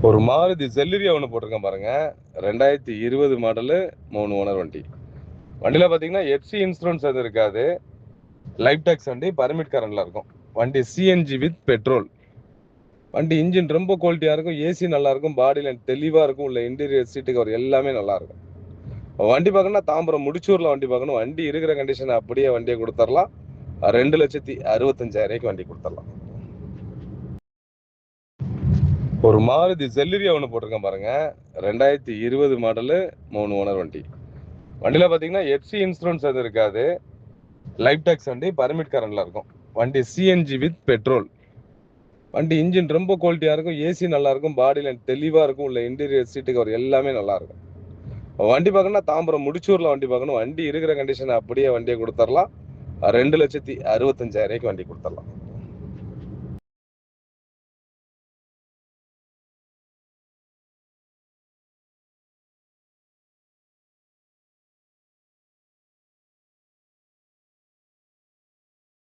ஒரு மாருதி செல்லிரியா ஒன்று போட்டிருக்கேன் பாருங்க. 2020 மாடலு, 3 ஓனர் வண்டி. வண்டியில் பார்த்தீங்கன்னா எஃப்சி இன்சூரன்ஸ் எதுவும் இருக்காது. லைஃப் டேக்ஸ் வண்டி, பர்மிட் கரண்டில் இருக்கும். வண்டி சிஎன்ஜி வித் பெட்ரோல். வண்டி இன்ஜின் ரொம்ப குவாலிட்டியாக இருக்கும், ஏசி நல்லா இருக்கும், பாடி லைன் தெளிவாக இருக்கும், உள்ள இன்டீரியர் சீட்டு கவர் எல்லாமே நல்லா இருக்கும். வண்டி பார்க்கணும்னா தாம்பரம் முடிச்சூரில் வண்டி பார்க்கணும். வண்டி இருக்கிற கண்டிஷனை அப்படியே வண்டியை கொடுத்துடலாம். 2,65,000 வண்டி கொடுத்துடலாம். ஒரு மாருதி செல்லிரியா ஒன்று போட்டிருக்கேன் பாருங்க. 2020 மாடலு, 3 ஓனர் வண்டி. வண்டியில் பார்த்தீங்கன்னா எஃப்சி இன்சூரன்ஸ் எதுவும் இருக்காது. லைஃப் டேக்ஸ் வண்டி, பர்மிட் கரண்டில் இருக்கும். வண்டி சிஎன்ஜி வித் பெட்ரோல். வண்டி இன்ஜின் ரொம்ப குவாலிட்டியாக இருக்கும், ஏசி நல்லா இருக்கும், பாடி லைன் தெளிவாக இருக்கும், உள்ள இன்டீரியர் சீட்டு கவர் எல்லாமே நல்லா இருக்கும். வண்டி பார்க்கணும்னா தாம்பரம் முடிச்சூரில் வண்டி பார்க்கணும். வண்டி இருக்கிற கண்டிஷனை அப்படியே வண்டியை கொடுத்துடலாம். 2,65,000 வண்டி கொடுத்துடலாம்.